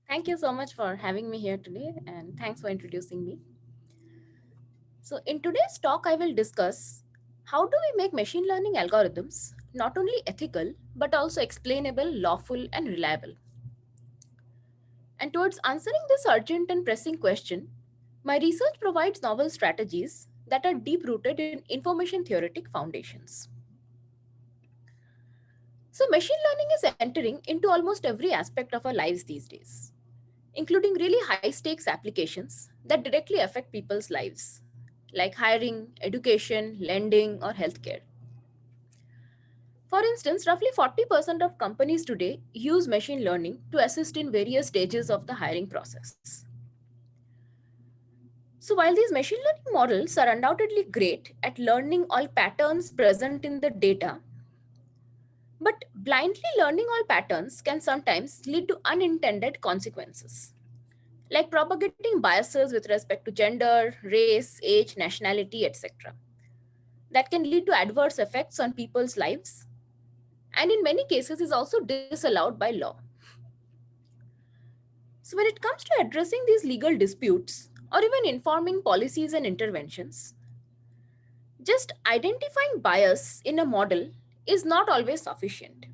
Thank you so much for having me here today, and thanks for introducing me. So, in today's talk, I will discuss how do we make machine learning algorithms not only ethical but also explainable, lawful, and reliable. And towards answering this urgent and pressing question, my research provides novel strategies that are deep rooted in information theoretic foundations. So, machine learning is entering into almost every aspect of our lives these days, including really high stakes applications that directly affect people's lives, like hiring, education, lending, or healthcare. For instance, roughly 40% of companies today use machine learning to assist in various stages of the hiring process. So, while these machine learning models are undoubtedly great at learning all patterns present in the data, but blindly learning all patterns can sometimes lead to unintended consequences, like propagating biases with respect to gender, race, age, nationality, etc., that can lead to adverse effects on people's lives, and in many cases is also disallowed by law. So, when it comes to addressing these legal disputes or even informing policies and interventions, just identifying bias in a model is not always sufficient.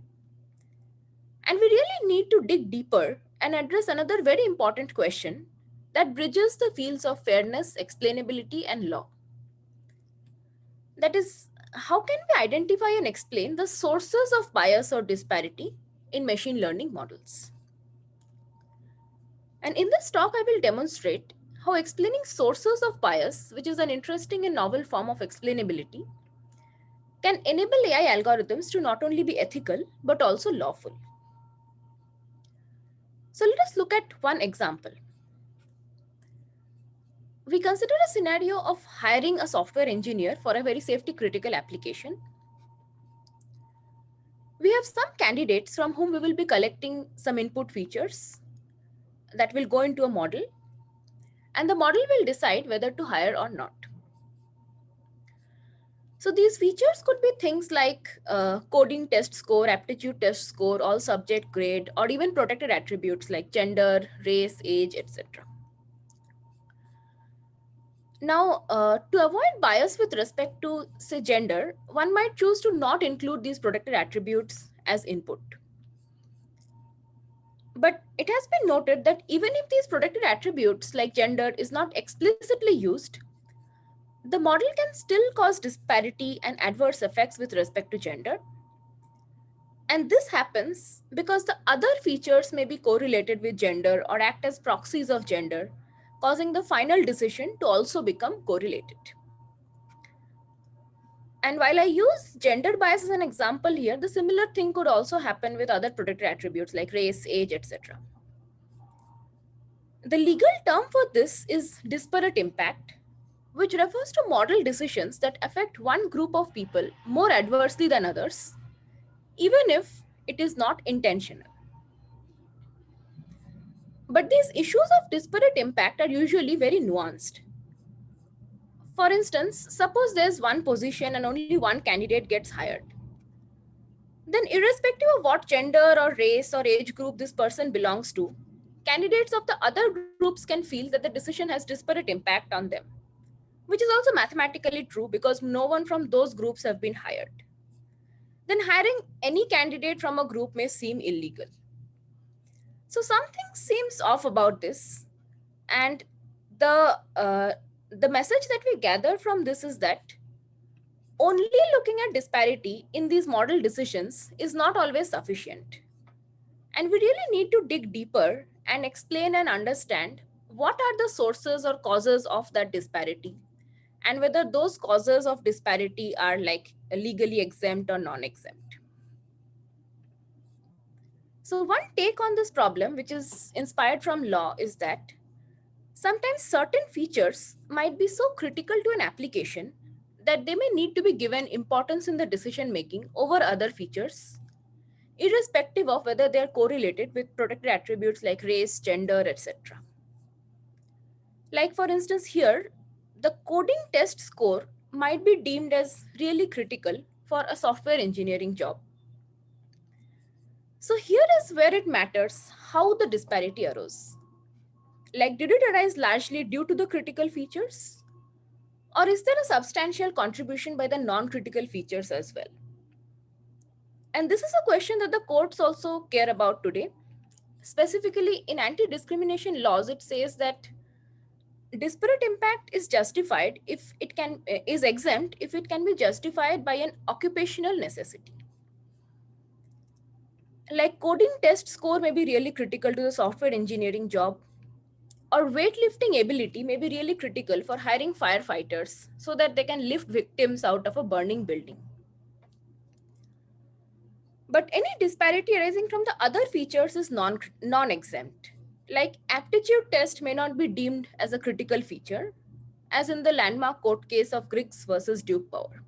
And we really need to dig deeper and address another very important question that bridges the fields of fairness, explainability, and law. That is, how can we identify and explain the sources of bias or disparity in machine learning models? And in this talk, I will demonstrate how explaining sources of bias, which is an interesting and novel form of explainability, can enable AI algorithms to not only be ethical but also lawful. So let us look at one example. We consider a scenario of hiring a software engineer for a very safety critical application. We have some candidates from whom we will be collecting some input features that will go into a model, and the model will decide whether to hire or not. So these features could be things like coding test score, aptitude test score, all subject grade, or even protected attributes like gender, race, age, etc. Now, to avoid bias with respect to, say, gender, one might choose to not include these protected attributes as input. But it has been noted that even if these protected attributes like gender is not explicitly used, the model can still cause disparity and adverse effects with respect to gender. And this happens because the other features may be correlated with gender or act as proxies of gender, causing the final decision to also become correlated. And while I use gender bias as an example here, the similar thing could also happen with other protected attributes like race, age, etc. The legal term for this is disparate impact, which refers to model decisions that affect one group of people more adversely than others, even if it is not intentional. But these issues of disparate impact are usually very nuanced. For instance, suppose there's one position and only one candidate gets hired. Then, irrespective of what gender or race or age group this person belongs to, candidates of the other groups can feel that the decision has disparate impact on them, which is also mathematically true because no one from those groups have been hired. Then, hiring any candidate from a group may seem illegal. So, something seems off about this, and the uh, the message that we gather from this is that only looking at disparity in these model decisions is not always sufficient. And we really need to dig deeper and explain and understand what are the sources or causes of that disparity and whether those causes of disparity are like legally exempt or non exempt. So, one take on this problem, which is inspired from law, is that sometimes certain features might be so critical to an application that they may need to be given importance in the decision making over other features, irrespective of whether they are correlated with protected attributes like race, gender, etc. Like, for instance, here, the coding test score might be deemed as really critical for a software engineering job. So here is where it matters how the disparity arose. Like, did it arise largely due to the critical features? Or is there a substantial contribution by the non-critical features as well? And this is a question that the courts also care about today. Specifically, in anti-discrimination laws, it says that disparate impact is justified if it can is exempt if it can be justified by an occupational necessity. Like coding test score may be really critical to the software engineering job, or weightlifting ability may be really critical for hiring firefighters so that they can lift victims out of a burning building. But any disparity arising from the other features is non-exempt. Like aptitude test may not be deemed as a critical feature, as in the landmark court case of Griggs versus Duke Power.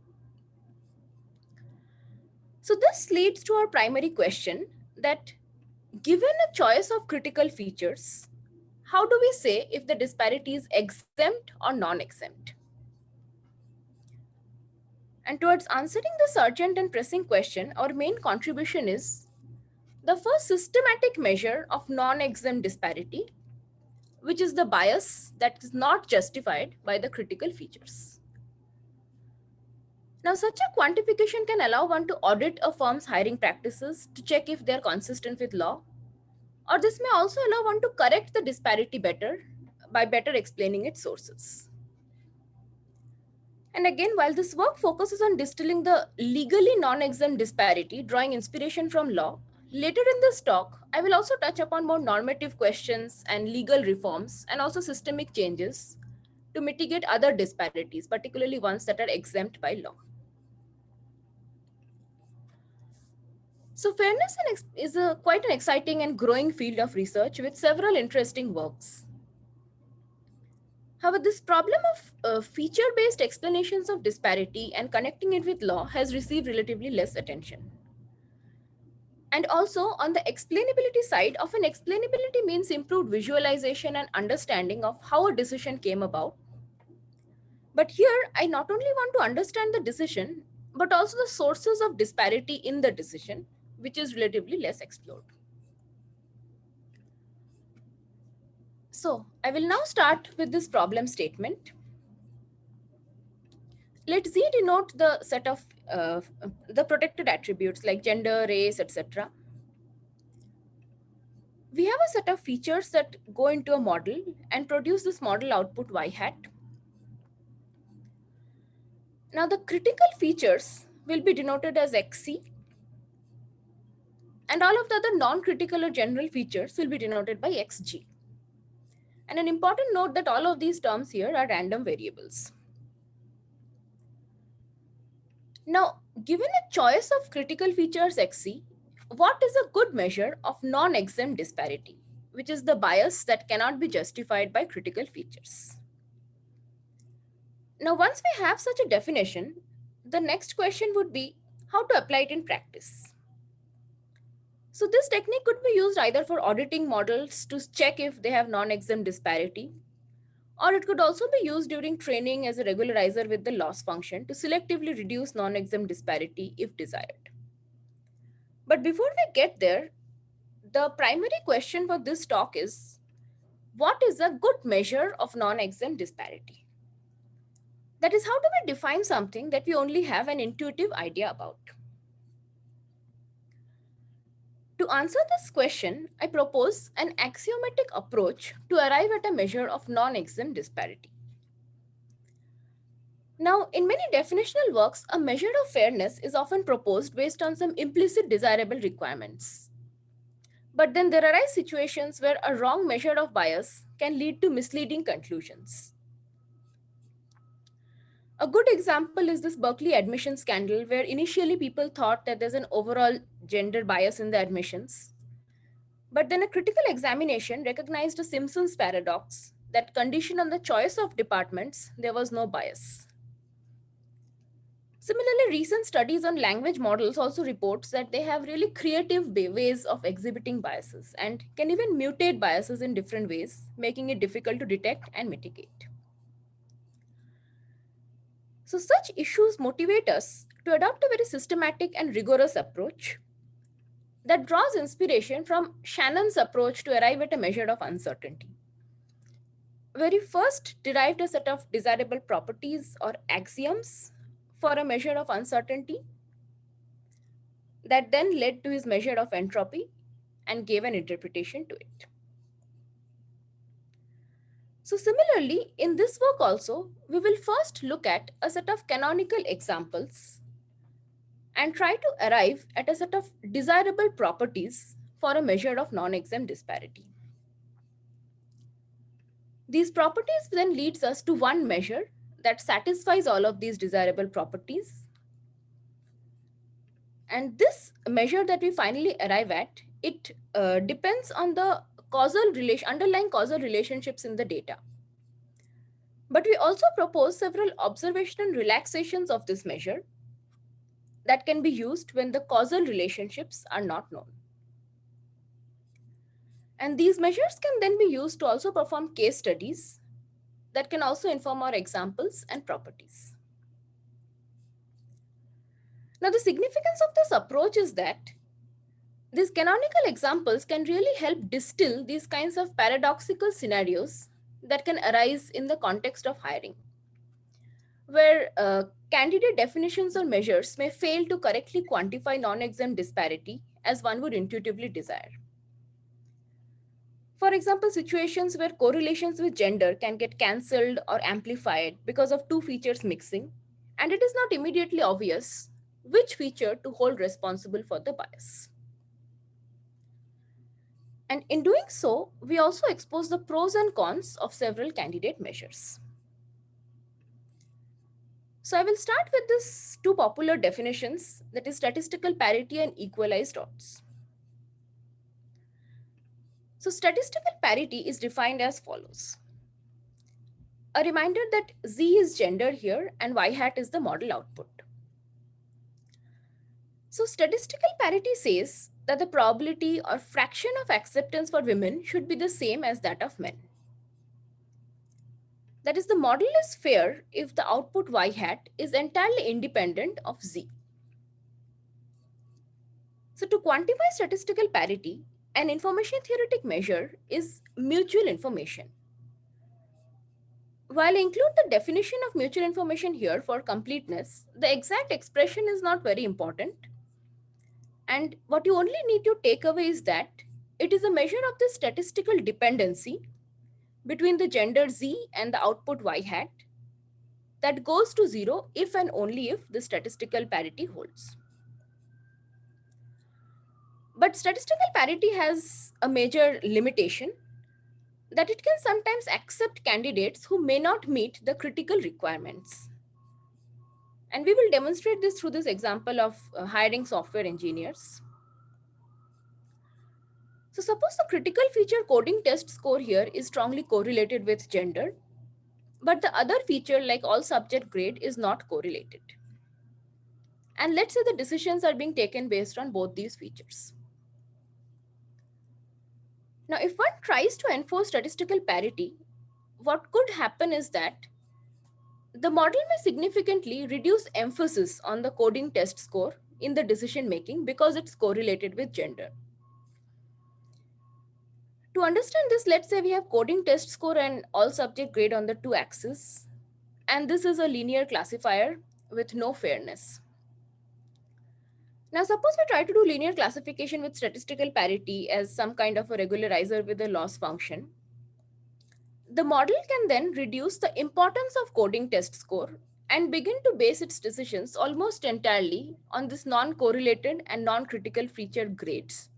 So this leads to our primary question that given a choice of critical features, how do we say if the disparity is exempt or non-exempt? And towards answering this urgent and pressing question, our main contribution is the first systematic measure of non-exempt disparity, which is the bias that is not justified by the critical features. Now, such a quantification can allow one to audit a firm's hiring practices to check if they are consistent with law, or this may also allow one to correct the disparity better by better explaining its sources. And again, while this work focuses on distilling the legally non-exempt disparity, drawing inspiration from law, later in this talk, I will also touch upon more normative questions and legal reforms and also systemic changes to mitigate other disparities, particularly ones that are exempt by law. So fairness is quite an exciting and growing field of research with several interesting works. However, this problem of feature-based explanations of disparity and connecting it with law has received relatively less attention. And also on the explainability side, often explainability means improved visualization and understanding of how a decision came about. But here, I not only want to understand the decision, but also the sources of disparity in the decision, which is relatively less explored. So I will now start with this problem statement. Let Z denote the set of the protected attributes like gender, race, etc. We have a set of features that go into a model and produce this model output y hat. Now the critical features will be denoted as xc, and all of the other non-critical or general features will be denoted by xg. And an important note that all of these terms here are random variables. Now, given a choice of critical features xc, what is a good measure of non-exempt disparity, which is the bias that cannot be justified by critical features? Now, once we have such a definition, the next question would be how to apply it in practice. So this technique could be used either for auditing models to check if they have non-exempt disparity, or it could also be used during training as a regularizer with the loss function to selectively reduce non-exempt disparity if desired. But before we get there, the primary question for this talk is, what is a good measure of non-exempt disparity? That is, how do we define something that we only have an intuitive idea about? To answer this question, I propose an axiomatic approach to arrive at a measure of non-exempt disparity. Now, in many definitional works, a measure of fairness is often proposed based on some implicit desirable requirements. But then there arise situations where a wrong measure of bias can lead to misleading conclusions. A good example is this Berkeley admission scandal, where initially people thought that there's an overall gender bias in the admissions. But then a critical examination recognized a Simpson's paradox that conditioned on the choice of departments, there was no bias. Similarly, recent studies on language models also reports that they have really creative ways of exhibiting biases and can even mutate biases in different ways, making it difficult to detect and mitigate. So such issues motivate us to adopt a very systematic and rigorous approach. that draws inspiration from Shannon's approach to arrive at a measure of uncertainty, where he first derived a set of desirable properties or axioms for a measure of uncertainty that then led to his measure of entropy and gave an interpretation to it. So similarly, in this work also, we will first look at a set of canonical examples and try to arrive at a set of desirable properties for a measure of non-exempt disparity. These properties then leads us to one measure that satisfies all of these desirable properties. And this measure that we finally arrive at, it depends on the underlying causal relationships in the data. But we also propose several observational relaxations of this measure that can be used when the causal relationships are not known. And these measures can then be used to also perform case studies that can also inform our examples and properties. Now, the significance of this approach is that these canonical examples can really help distill these kinds of paradoxical scenarios that can arise in the context of hiring, where candidate definitions or measures may fail to correctly quantify non-exempt disparity as one would intuitively desire. For example, situations where correlations with gender can get cancelled or amplified because of two features mixing, and it is not immediately obvious which feature to hold responsible for the bias. And in doing so, we also expose the pros and cons of several candidate measures. So I will start with these two popular definitions, that is statistical parity and equalized odds. So statistical parity is defined as follows. A reminder that Z is gender here and Y hat is the model output. So statistical parity says that the probability or fraction of acceptance for women should be the same as that of men. That is, the model is fair if the output Y hat is entirely independent of Z. So to quantify statistical parity, an information theoretic measure is mutual information. While I include the definition of mutual information here for completeness, the exact expression is not very important. And what you only need to take away is that it is a measure of the statistical dependency between the gender Z and the output Y hat that goes to zero if and only if the statistical parity holds. But statistical parity has a major limitation, that it can sometimes accept candidates who may not meet the critical requirements. And we will demonstrate this through this example of hiring software engineers. So suppose the critical feature coding test score here is strongly correlated with gender, but the other feature like all subject grade is not correlated. And let's say the decisions are being taken based on both these features. Now, if one tries to enforce statistical parity, what could happen is that the model may significantly reduce emphasis on the coding test score in the decision making because it's correlated with gender. To understand this, let's say we have coding test score and all subject grade on the two axes, and this is a linear classifier with no fairness. Now, suppose we try to do linear classification with statistical parity as some kind of a regularizer with a loss function. The model can then reduce the importance of coding test score and begin to base its decisions almost entirely on this non-correlated and non-critical feature grades,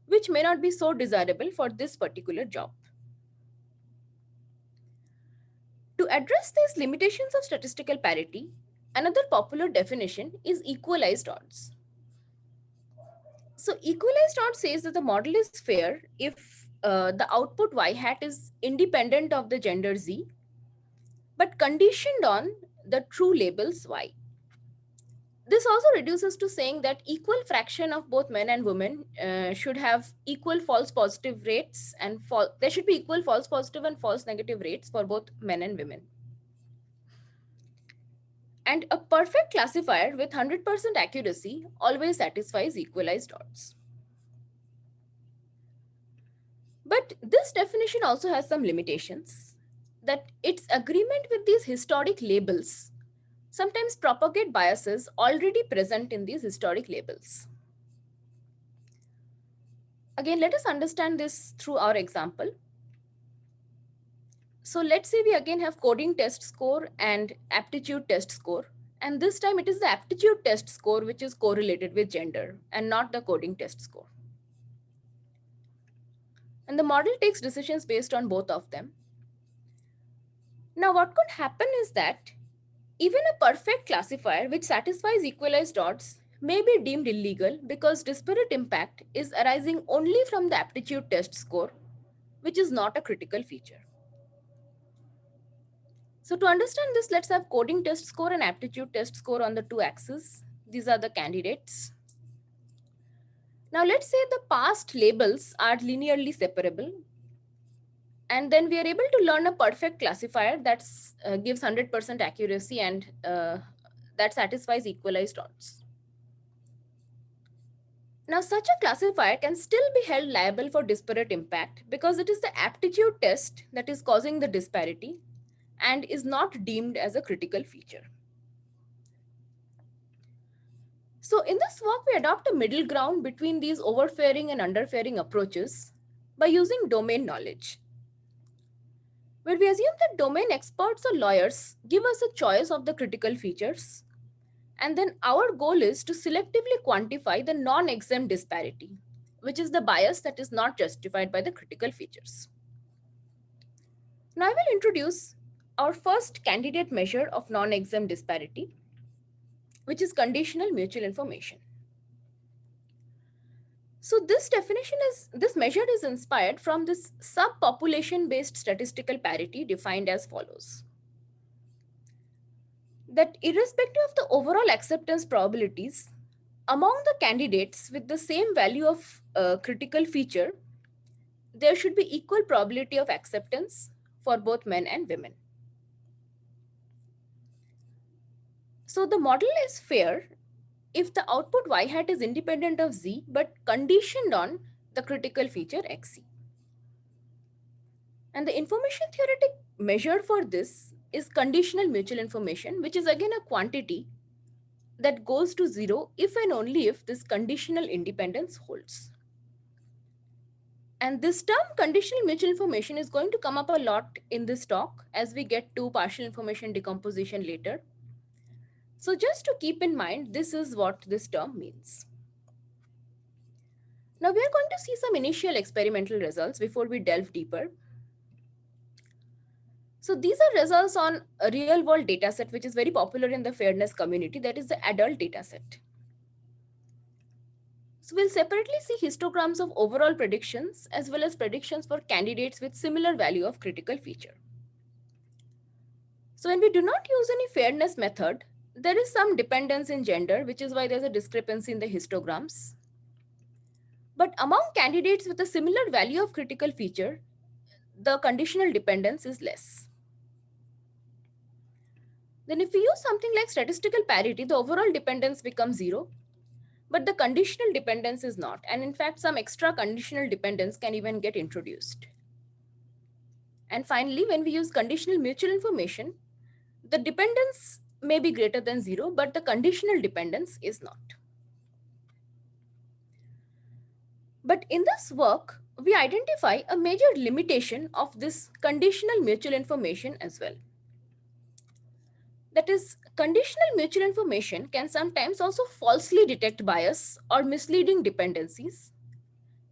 which may not be so desirable for this particular job. To address these limitations of statistical parity, another popular definition is equalized odds. So equalized odds says that the model is fair if the output Y hat is independent of the gender Z, but conditioned on the true labels Y. This also reduces to saying that equal fraction of both men and women should have equal false positive rates, and there should be equal false positive and false negative rates for both men and women. And a perfect classifier with 100% accuracy always satisfies equalized odds. But this definition also has some limitations, that its agreement with these historic labels sometimes propagate biases already present in these historic labels. Again, let us understand this through our example. So let's say we again have coding test score and aptitude test score. And this time it is the aptitude test score which is correlated with gender and not the coding test score. And the model takes decisions based on both of them. Now, what could happen is that even a perfect classifier which satisfies equalized odds may be deemed illegal because disparate impact is arising only from the aptitude test score, which is not a critical feature. So to understand this, let's have coding test score and aptitude test score on the two axes. These are the candidates. Now let's say the past labels are linearly separable. And then we are able to learn a perfect classifier that gives 100% accuracy and that satisfies equalized odds. Now, such a classifier can still be held liable for disparate impact because it is the aptitude test that is causing the disparity and is not deemed as a critical feature. So in this work, we adopt a middle ground between these overfairing and underfairing approaches by using domain knowledge, where we assume that domain experts or lawyers give us a choice of the critical features. And then our goal is to selectively quantify the non-exempt disparity, which is the bias that is not justified by the critical features. Now I will introduce our first candidate measure of non-exempt disparity, which is conditional mutual information. So this measure is inspired from this subpopulation based statistical parity defined as follows. That irrespective of the overall acceptance probabilities, among the candidates with the same value of critical feature, there should be equal probability of acceptance for both men and women. So the model is fair if the output y hat is independent of z but conditioned on the critical feature xc. And the information theoretic measure for this is conditional mutual information, which is again a quantity that goes to 0 if and only if this conditional independence holds. And this term conditional mutual information is going to come up a lot in this talk as we get to partial information decomposition later. So just to keep in mind, this is what this term means. Now we are going to see some initial experimental results before we delve deeper. So these are results on a real world data set, which is very popular in the fairness community, that is the adult data set. So we'll separately see histograms of overall predictions as well as predictions for candidates with similar value of critical feature. So when we do not use any fairness method, there is some dependence in gender, which is why there's a discrepancy in the histograms. But among candidates with a similar value of critical feature, the conditional dependence is less. Then if we use something like statistical parity, the overall dependence becomes 0, but the conditional dependence is not. And in fact, some extra conditional dependence can even get introduced. And finally, when we use conditional mutual information, the dependence may be greater than 0, but the conditional dependence is not. But in this work, we identify a major limitation of this conditional mutual information as well. That is, conditional mutual information can sometimes also falsely detect bias or misleading dependencies,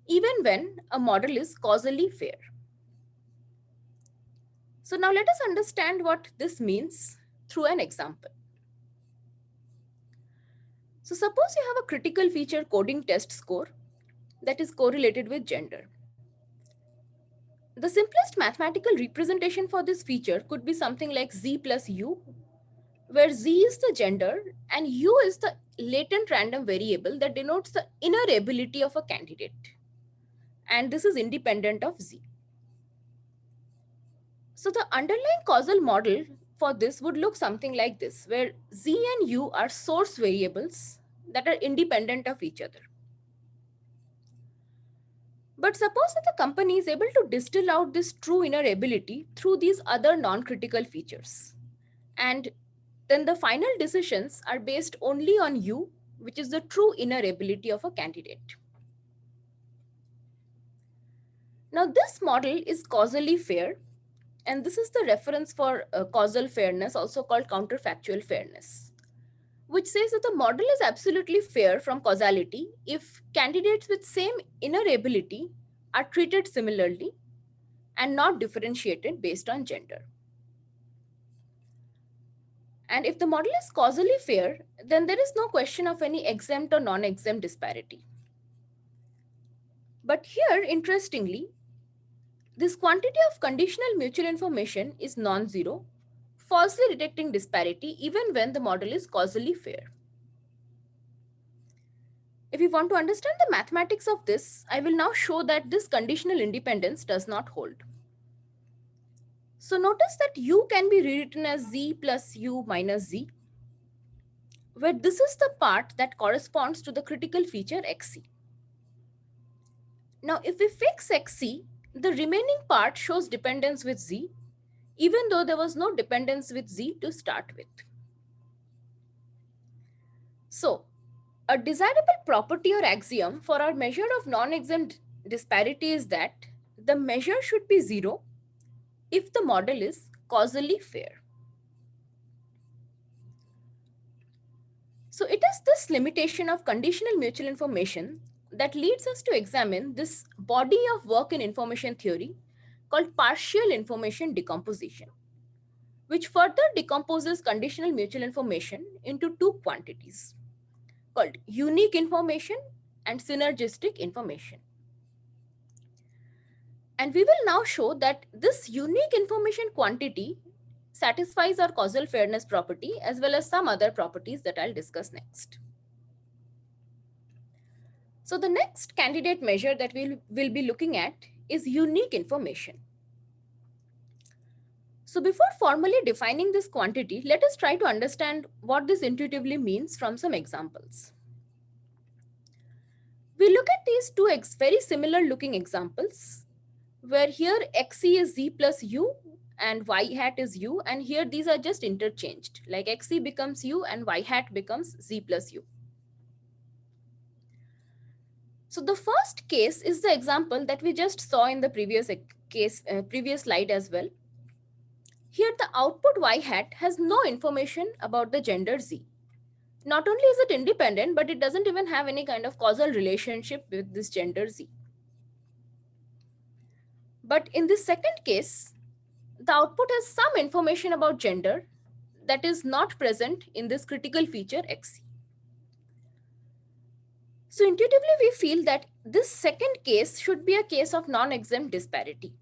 even when a model is causally fair. So now let us understand what this means through an example. So suppose you have a critical feature coding test score that is correlated with gender. The simplest mathematical representation for this feature could be something like z plus u, where z is the gender and u is the latent random variable that denotes the inner ability of a candidate. And this is independent of z. So the underlying causal model for this would look something like this, where z and u are source variables that are independent of each other. But suppose that the company is able to distill out this true inner ability through these other non-critical features. And then the final decisions are based only on U, which is the true inner ability of a candidate. Now, this model is causally fair, and this is the reference for causal fairness, also called counterfactual fairness, which says that the model is absolutely fair from causality if candidates with same inner ability are treated similarly and not differentiated based on gender. And if the model is causally fair, then there is no question of any exempt or non-exempt disparity. But here, interestingly, this quantity of conditional mutual information is non-zero, falsely detecting disparity even when the model is causally fair. If you want to understand the mathematics of this, I will now show that this conditional independence does not hold. So notice that U can be rewritten as Z plus U minus Z, where this is the part that corresponds to the critical feature XC. Now, if we fix XC, the remaining part shows dependence with Z, even though there was no dependence with Z to start with. So, a desirable property or axiom for our measure of non-exempt disparity is that the measure should be zero if the model is causally fair. So it is this limitation of conditional mutual information that leads us to examine this body of work in information theory called partial information decomposition, which further decomposes conditional mutual information into two quantities called unique information and synergistic information. And we will now show that this unique information quantity satisfies our causal fairness property as well as some other properties that I'll discuss next. So the next candidate measure that we'll be looking at is unique information. So before formally defining this quantity, let us try to understand what this intuitively means from some examples. We look at these two very similar looking examples, where here XC is Z plus U and Y hat is U, and here these are just interchanged, like XC becomes U and Y hat becomes Z plus U. So the first case is the example that we just saw in the previous slide as well. Here the output Y hat has no information about the gender Z. Not only is it independent, but it doesn't even have any kind of causal relationship with this gender Z. But in this second case, the output has some information about gender that is not present in this critical feature XC. So intuitively, we feel that this second case should be a case of non-exempt disparity.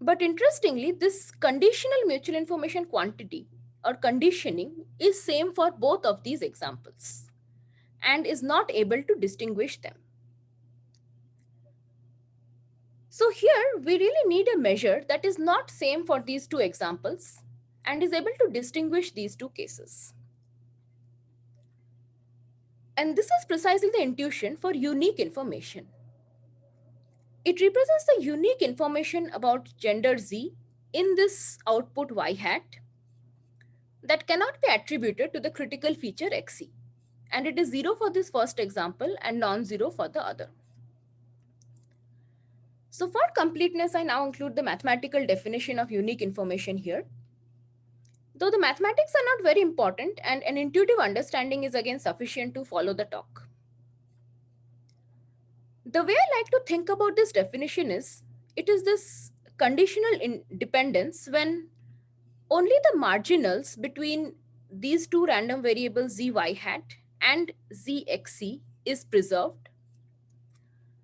But interestingly, this conditional mutual information quantity or conditioning is same for both of these examples and is not able to distinguish them. So here we really need a measure that is not same for these two examples and is able to distinguish these two cases. And this is precisely the intuition for unique information. It represents the unique information about gender Z in this output Y hat that cannot be attributed to the critical feature XC. And it is zero for this first example and non-zero for the other. So for completeness, I now include the mathematical definition of unique information here. Though the mathematics are not very important and an intuitive understanding is again sufficient to follow the talk. The way I like to think about this definition is, it is this conditional independence when only the marginals between these two random variables zy hat and zxc is preserved.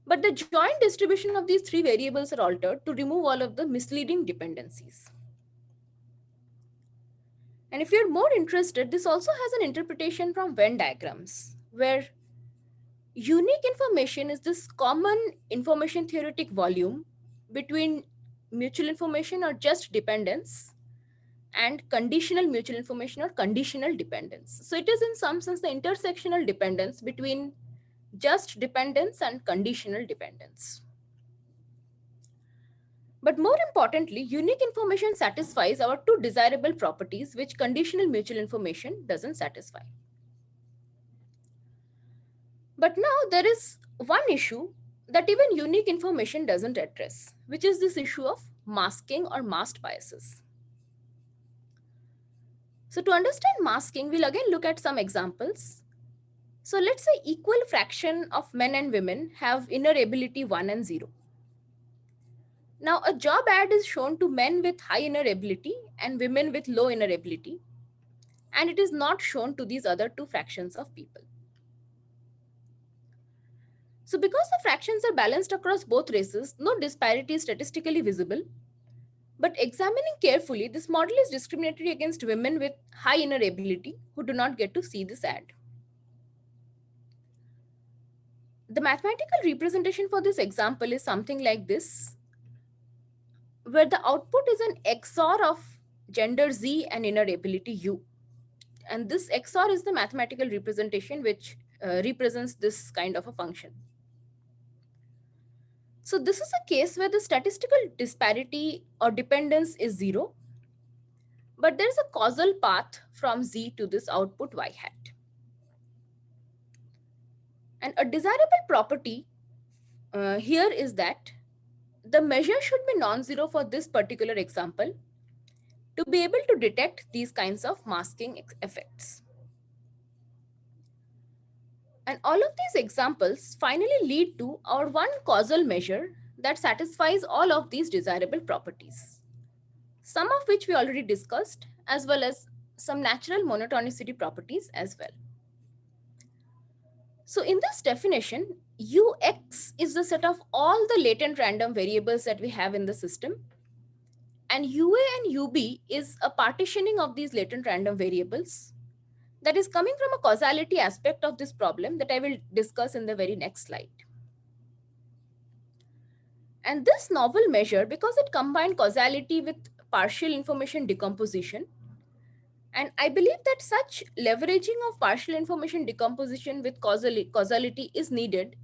But the joint distribution of these three variables are altered to remove all of the misleading dependencies. And if you're more interested, this also has an interpretation from Venn diagrams, where unique information is this common information theoretic volume between mutual information or just dependence and conditional mutual information or conditional dependence. So it is in some sense the intersectional dependence between just dependence and conditional dependence. But more importantly, unique information satisfies our two desirable properties which conditional mutual information doesn't satisfy. But now there is one issue that even unique information doesn't address, which is this issue of masking or masked biases. So to understand masking, we'll again look at some examples. So let's say equal fraction of men and women have inner ability 1 and 0. Now a job ad is shown to men with high inner ability and women with low inner ability, and it is not shown to these other two fractions of people. So because the fractions are balanced across both races, no disparity is statistically visible. But examining carefully, this model is discriminatory against women with high inner ability who do not get to see this ad. The mathematical representation for this example is something like this, where the output is an XOR of gender Z and inner ability U. And this XOR is the mathematical representation which represents this kind of a function. So this is a case where the statistical disparity or dependence is 0, but there is a causal path from Z to this output Y hat. And a desirable property here is that the measure should be non-zero for this particular example to be able to detect these kinds of masking effects. And all of these examples finally lead to our one causal measure that satisfies all of these desirable properties, some of which we already discussed, as well as some natural monotonicity properties as well. So in this definition, Ux is the set of all the latent random variables that we have in the system, and UA and UB is a partitioning of these latent random variables that is coming from a causality aspect of this problem that I will discuss in the very next slide. And this novel measure, because it combined causality with partial information decomposition, and I believe that such leveraging of partial information decomposition with causality is needed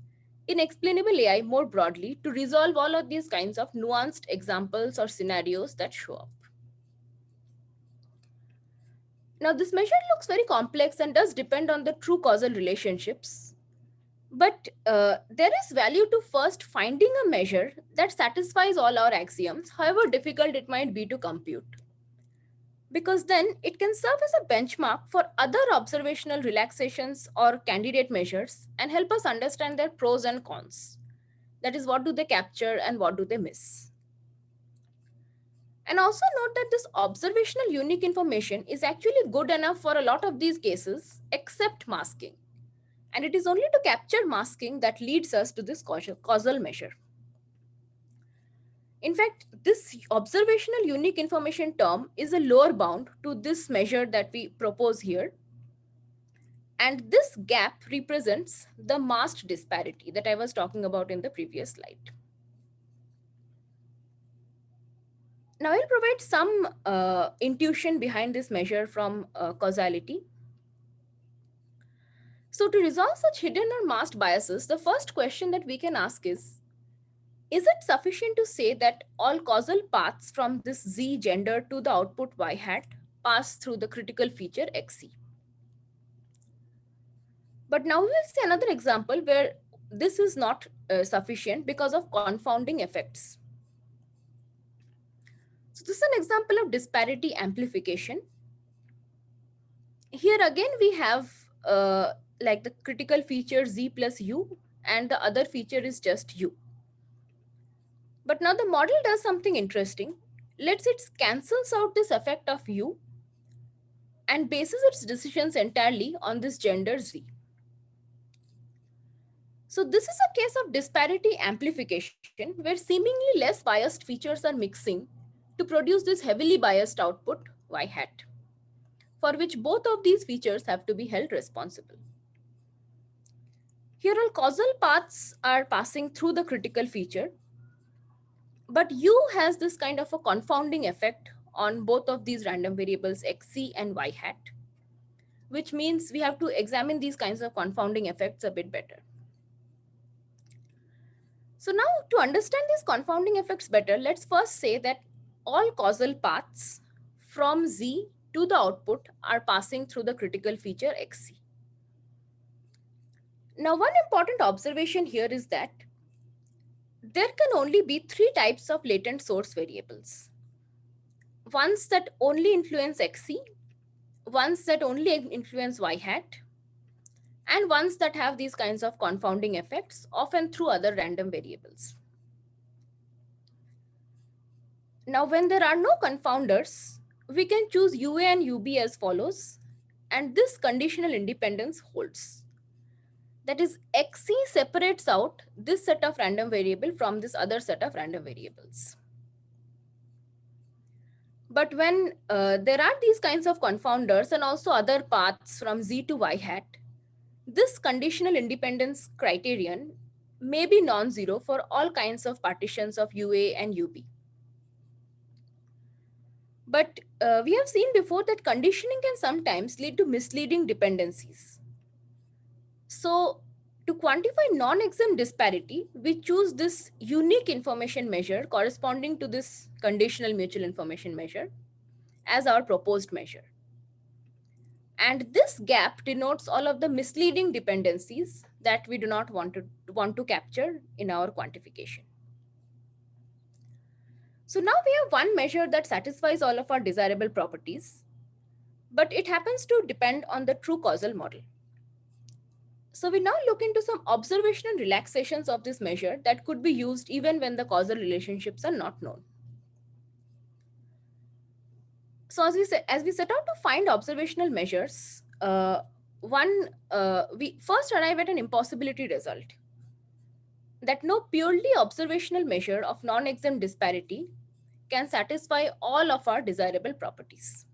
in explainable AI more broadly to resolve all of these kinds of nuanced examples or scenarios that show up. Now, this measure looks very complex and does depend on the true causal relationships. But there is value to first finding a measure that satisfies all our axioms, however difficult it might be to compute. Because then it can serve as a benchmark for other observational relaxations or candidate measures and help us understand their pros and cons. That is, what do they capture and what do they miss? And also note that this observational unique information is actually good enough for a lot of these cases, except masking. And it is only to capture masking that leads us to this causal measure. In fact, this observational unique information term is a lower bound to this measure that we propose here. And this gap represents the masked disparity that I was talking about in the previous slide. Now I'll provide some intuition behind this measure from causality. So to resolve such hidden or masked biases, the first question that we can ask is it sufficient to say that all causal paths from this Z gender to the output Y hat pass through the critical feature XC? But now we'll see another example where this is not sufficient because of confounding effects. So this is an example of disparity amplification. Here again, we have like the critical feature Z plus U, and the other feature is just U. But now the model does something interesting. Let's say it cancels out this effect of U and bases its decisions entirely on this gender Z. So this is a case of disparity amplification where seemingly less biased features are mixing to produce this heavily biased output Y hat, for which both of these features have to be held responsible. Here all causal paths are passing through the critical feature, but U has this kind of a confounding effect on both of these random variables XC and Y hat, which means we have to examine these kinds of confounding effects a bit better. So now to understand these confounding effects better, let's first say that all causal paths from Z to the output are passing through the critical feature XC. Now, one important observation here is that there can only be three types of latent source variables. Ones that only influence XC, ones that only influence Y hat, and ones that have these kinds of confounding effects, often through other random variables. Now, when there are no confounders, we can choose UA and UB as follows, and this conditional independence holds. That is, XC separates out this set of random variable from this other set of random variables. But when there are these kinds of confounders and also other paths from Z to Y hat, this conditional independence criterion may be non-zero for all kinds of partitions of UA and UB. But we have seen before that conditioning can sometimes lead to misleading dependencies. So to quantify non-exempt disparity, we choose this unique information measure corresponding to this conditional mutual information measure as our proposed measure. And this gap denotes all of the misleading dependencies that we do not want to capture in our quantification. So now we have one measure that satisfies all of our desirable properties, but it happens to depend on the true causal model. So we now look into some observational relaxations of this measure that could be used even when the causal relationships are not known. So as we set out to find observational measures, we first arrive at an impossibility result, that no purely observational measure of non-exempt disparity can satisfy all of our desirable properties.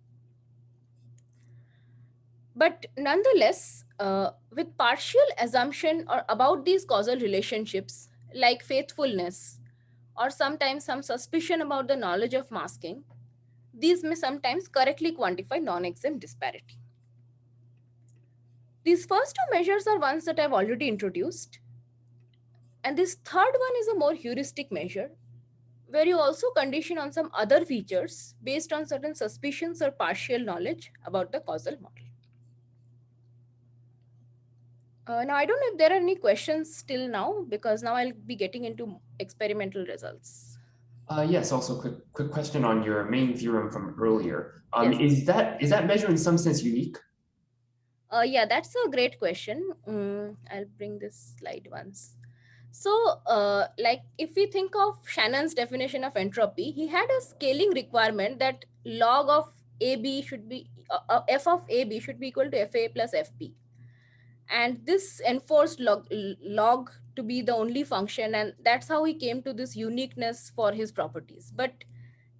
But nonetheless, with partial assumption or about these causal relationships, like faithfulness, or sometimes some suspicion about the knowledge of masking, these may sometimes correctly quantify non-exempt disparity. These first two measures are ones that I've already introduced. And this third one is a more heuristic measure, where you also condition on some other features based on certain suspicions or partial knowledge about the causal model. Now, I don't know if there are any questions till now, because now I'll be getting into experimental results. Yes, also quick question on your main theorem from earlier. Yes. Is that measure in some sense unique? Yeah, that's a great question. I'll bring this slide once. So, like if we think of Shannon's definition of entropy, he had a scaling requirement that log of AB should be, f of AB should be equal to FA plus FB. And this enforced log to be the only function, and that's how he came to this uniqueness for his properties. But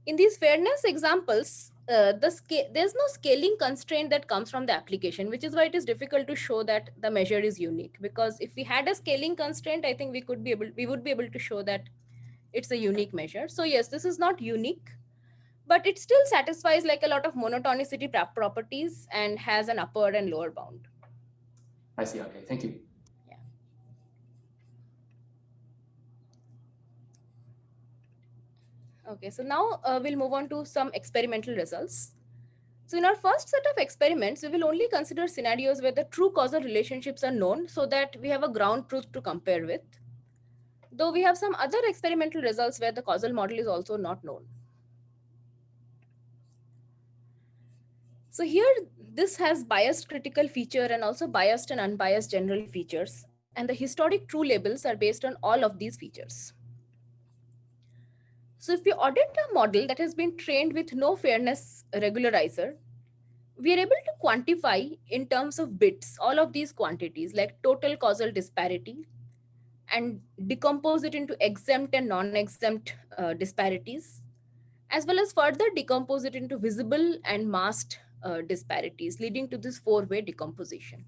in these fairness examples, there's no scaling constraint that comes from the application, which is why it is difficult to show that the measure is unique. Because if we had a scaling constraint, I think we would be able to show that it's a unique measure. So yes, this is not unique, but it still satisfies like a lot of monotonicity properties and has an upper and lower bound. I see. Okay, thank you. Okay, so now we'll move on to some experimental results. So in our first set of experiments, we will only consider scenarios where the true causal relationships are known so that we have a ground truth to compare with. Though we have some other experimental results where the causal model is also not known. So here, this has biased critical feature and also biased and unbiased general features. And the historic true labels are based on all of these features. So if we audit a model that has been trained with no fairness regularizer, we are able to quantify in terms of bits all of these quantities like total causal disparity and decompose it into exempt and non-exempt disparities, as well as further decompose it into visible and masked disparities, leading to this four-way decomposition.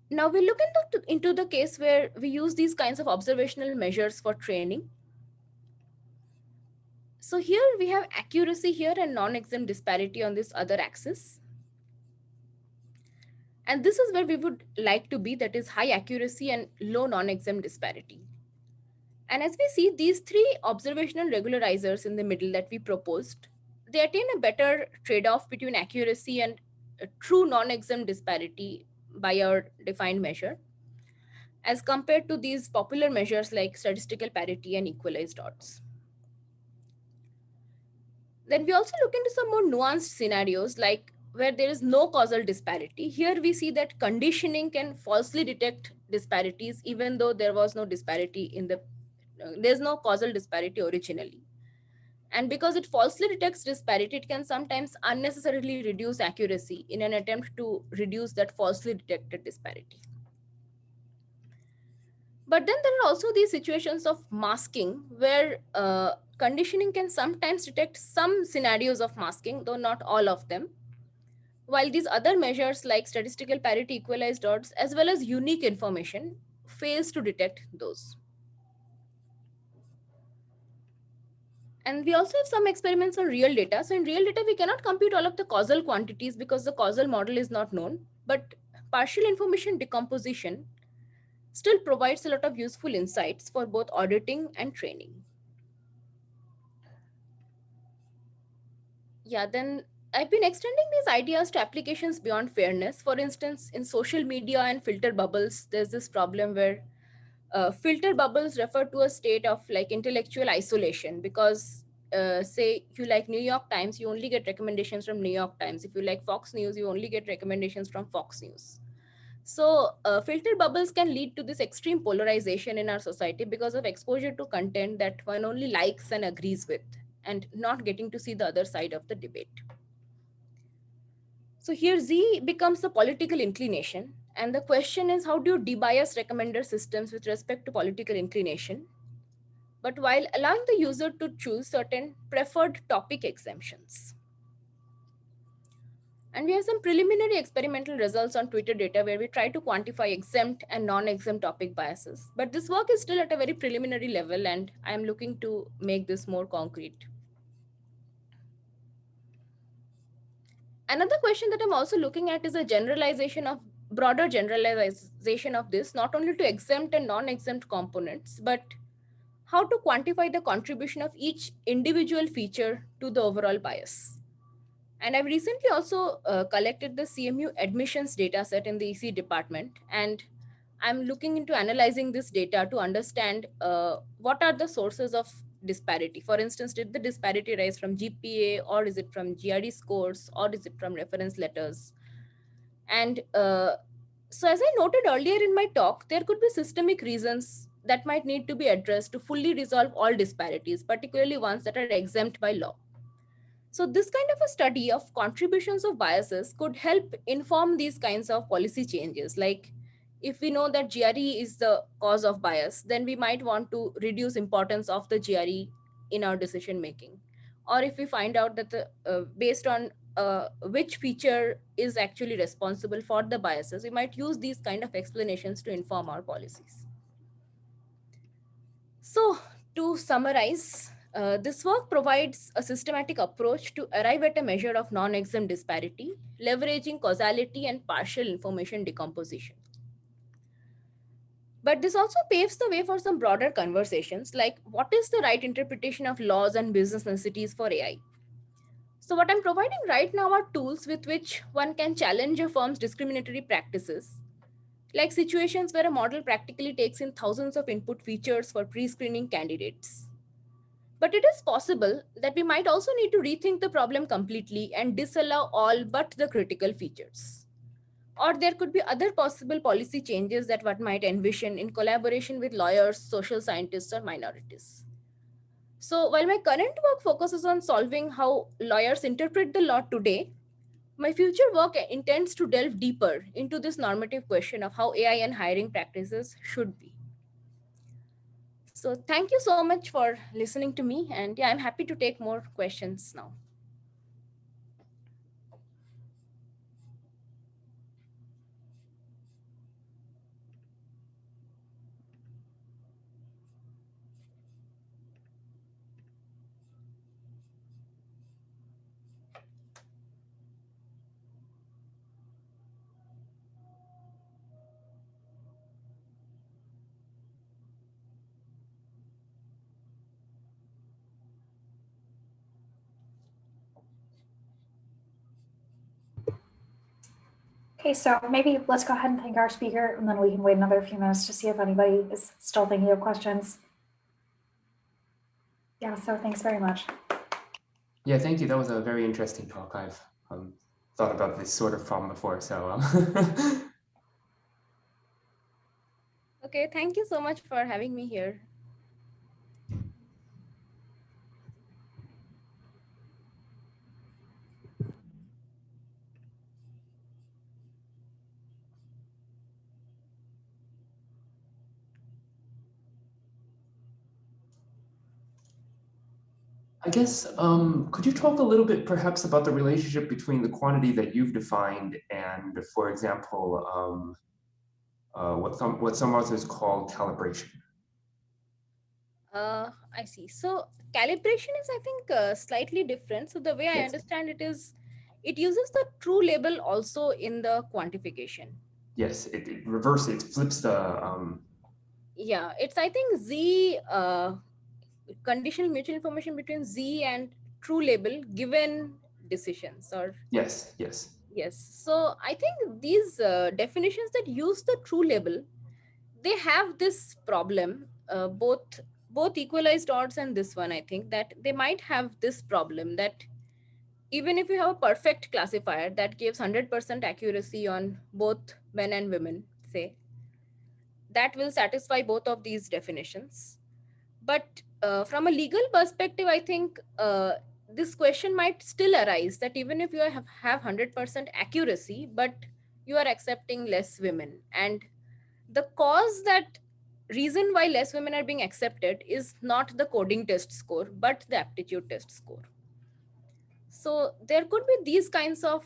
Now we look into the case where we use these kinds of observational measures for training. So here we have accuracy here and non-exempt disparity on this other axis. And this is where we would like to be, that is high accuracy and low non-exempt disparity. And as we see, these three observational regularizers in the middle that we proposed, they attain a better trade-off between accuracy and a true non-exempt disparity by our defined measure, as compared to these popular measures like statistical parity and equalized odds. Then we also look into some more nuanced scenarios, like where there is no causal disparity. Here we see that conditioning can falsely detect disparities, even though there was no disparity in the, there's no causal disparity originally. And because it falsely detects disparity, it can sometimes unnecessarily reduce accuracy in an attempt to reduce that falsely detected disparity. But then there are also these situations of masking where conditioning can sometimes detect some scenarios of masking, though not all of them. While these other measures like statistical parity, equalized odds, as well as unique information fails to detect those. And we also have some experiments on real data. So in real data, we cannot compute all of the causal quantities because the causal model is not known, but partial information decomposition still provides a lot of useful insights for both auditing and training. Yeah, then I've been extending these ideas to applications beyond fairness. For instance, in social media and filter bubbles, there's this problem where filter bubbles refer to a state of like intellectual isolation because say if you like New York Times, you only get recommendations from New York Times. If you like Fox News, you only get recommendations from Fox News. So filter bubbles can lead to this extreme polarization in our society because of exposure to content that one only likes and agrees with, and not getting to see the other side of the debate. So here Z becomes the political inclination. And the question is, how do you debias recommender systems with respect to political inclination, but while allowing the user to choose certain preferred topic exemptions? And we have some preliminary experimental results on Twitter data where we try to quantify exempt and non-exempt topic biases. But this work is still at a very preliminary level, and I am looking to make this more concrete. Another question that I'm also looking at is a generalization of broader generalization of this, not only to exempt and non-exempt components, but how to quantify the contribution of each individual feature to the overall bias. And I've recently also collected the CMU admissions data set in the EC department, and I'm looking into analyzing this data to understand what are the sources of disparity. For instance, did the disparity rise from GPA, or is it from GRE scores, or is it from reference letters? And so, as I noted earlier in my talk, there could be systemic reasons that might need to be addressed to fully resolve all disparities, particularly ones that are exempt by law. So, this kind of a study of contributions of biases could help inform these kinds of policy changes. Like, if we know that GRE is the cause of bias, then we might want to reduce importance of the GRE in our decision making. Or if we find out that based on which feature is actually responsible for the biases, we might use these kind of explanations to inform our policies. So, to summarize, this work provides a systematic approach to arrive at a measure of non exempt disparity, leveraging causality and partial information decomposition. But this also paves the way for some broader conversations like what is the right interpretation of laws and business necessities for AI? So, what I'm providing right now are tools with which one can challenge a firm's discriminatory practices, like situations where a model practically takes in thousands of input features for pre screening candidates. But it is possible that we might also need to rethink the problem completely and disallow all but the critical features. Or there could be other possible policy changes that one might envision in collaboration with lawyers, social scientists, or minorities. So, while my current work focuses on solving how lawyers interpret the law today, my future work intends to delve deeper into this normative question of how AI and hiring practices should be. So, thank you so much for listening to me. And yeah, I'm happy to take more questions now. Okay, so maybe let's go ahead and thank our speaker, and then we can wait another few minutes to see if anybody is still thinking of questions. Yeah, so thanks very much. Yeah, thank you. That was a very interesting talk. I've thought about this sort of problem before, so. Okay, thank you so much for having me here. I guess, could you talk a little bit perhaps about the relationship between the quantity that you've defined and, for example, what some authors call calibration? I see. So calibration is, I think, slightly different. So the way I Yes. understand it is, it uses the true label also in the quantification. Yes, it reverses, it flips the. Yeah, it's, I think, Z conditional mutual information between Z and true label given decisions, or Yes, yes. yes. So I think these definitions that use the true label, they have this problem, both equalized odds and this one, I think, that they might have this problem that even if you have a perfect classifier that gives 100% accuracy on both men and women, say, that will satisfy both of these definitions. But from a legal perspective, I think this question might still arise that even if you have 100% accuracy, but you are accepting less women, and the cause that reason why less women are being accepted is not the coding test score, but the aptitude test score. So there could be these kinds of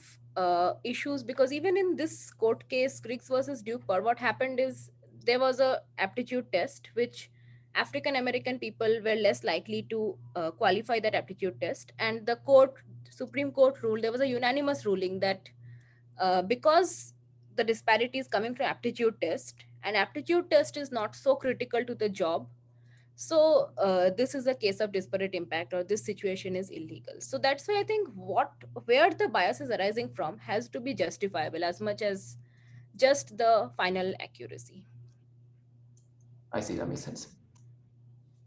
issues, because even in this court case, Griggs versus Duke, what happened is there was a aptitude test which African American people were less likely to qualify that aptitude test, and the Supreme Court ruled, there was a unanimous ruling that because the disparity is coming from aptitude test, and aptitude test is not so critical to the job, so this is a case of disparate impact, or this situation is illegal. So that's why I think where the bias is arising from has to be justifiable as much as just the final accuracy. I see, that makes sense.